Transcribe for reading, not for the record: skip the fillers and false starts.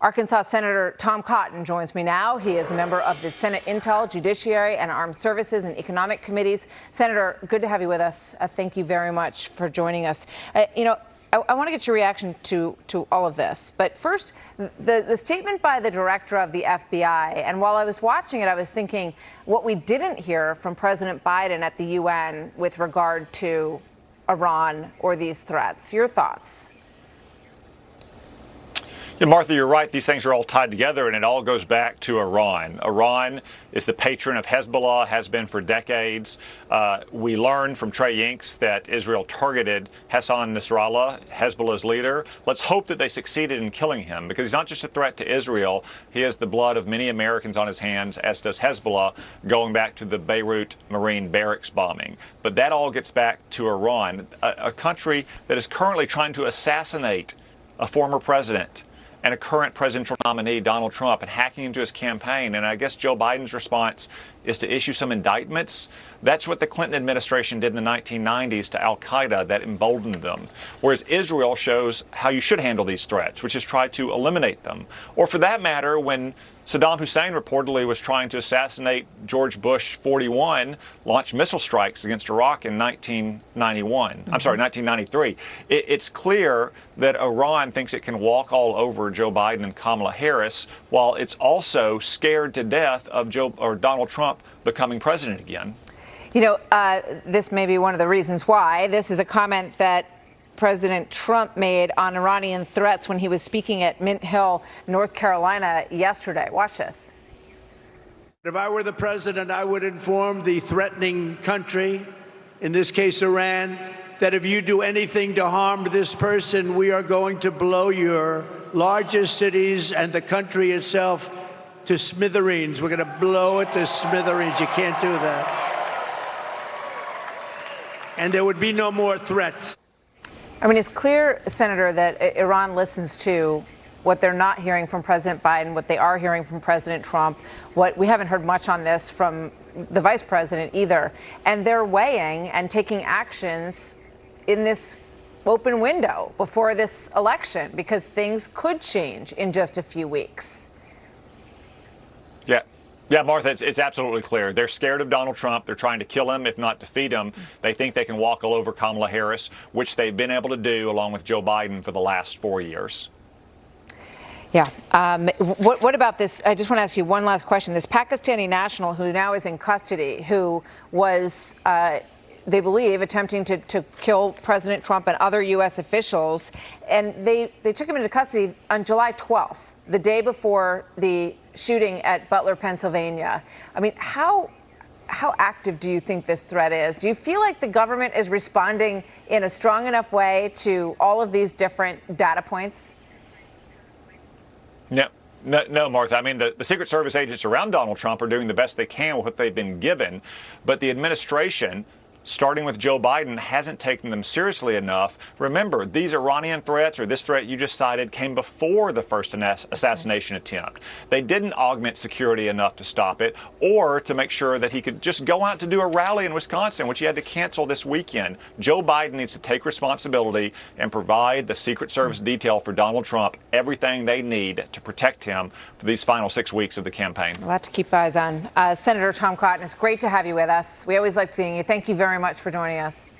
Arkansas Senator Tom Cotton joins me now. He is a member of the Senate Intel, Judiciary, and Armed Services and Economic Committees. Senator, good to have you with us. Thank you very much for joining us. I want to get your reaction to all of this. But first, the statement by the director of the FBI, and while I was watching it, I was thinking what we didn't hear from President Biden at the UN with regard to Iran or these threats. Your thoughts? Yeah, Martha, you're right. These things are all tied together, and it all goes back to Iran. Iran is the patron of Hezbollah, has been for decades. We learned from Trey Yingst that Israel targeted Hassan Nasrallah, Hezbollah's leader. Let's hope that they succeeded in killing him, because he's not just a threat to Israel. He has the blood of many Americans on his hands, as does Hezbollah, going back to the Beirut Marine barracks bombing. But that all gets back to Iran, a country that is currently trying to assassinate a former president and a current presidential nominee, Donald Trump, and hacking into his campaign. And I guess Joe Biden's response is to issue some indictments. That's what the Clinton administration did in the 1990s to al-Qaeda, that emboldened them. Whereas Israel shows how you should handle these threats, which is try to eliminate them. Or for that matter, when Saddam Hussein reportedly was trying to assassinate George Bush 41, launched missile strikes against Iraq in 1993. It's clear that Iran thinks it can walk all over Joe Biden and Kamala Harris, while it's also scared to death of Donald Trump becoming president again. You know, this may be one of the reasons why. This is a comment that President Trump made on Iranian threats when he was speaking at Mint Hill, North Carolina yesterday. Watch this. If I were the president, I would inform the threatening country, in this case Iran, that if you do anything to harm this person, we are going to blow your largest cities and the country itself to smithereens. We're going to blow it to smithereens. You can't do that. And there would be no more threats. I mean, it's clear, Senator, that Iran listens to what they're not hearing from President Biden, what they are hearing from President Trump. What we haven't heard much on this from the vice president either. And they're weighing and taking actions in this open window before this election, because things could change in just a few weeks. Yeah, Martha, it's absolutely clear. They're scared of Donald Trump. They're trying to kill him, if not defeat him. They think they can walk all over Kamala Harris, which they've been able to do along with Joe Biden for the last 4 years. Yeah. What about this? I just want to ask you one last question. This Pakistani national who now is in custody, who was, they believe, attempting to kill President Trump and other U.S. officials, and they took him into custody on July 12th, the day before the shooting at Butler, Pennsylvania. I mean, how active do you think this threat is? Do you feel like the government is responding in a strong enough way to all of these different data points? No, Martha. I mean, the Secret Service agents around Donald Trump are doing the best they can with what they've been given, but the administration, starting with Joe Biden, hasn't taken them seriously enough. Remember, these Iranian threats, or this threat you just cited, came before the first assassination attempt. They didn't augment security enough to stop it, or to make sure that he could just go out to do a rally in Wisconsin, which he had to cancel this weekend. Joe Biden needs to take responsibility and provide the Secret Service detail for Donald Trump everything they need to protect him for these final 6 weeks of the campaign. A lot to keep eyes on. Senator Tom Cotton, it's great to have you with us. We always like seeing you. Thank you very much for joining us.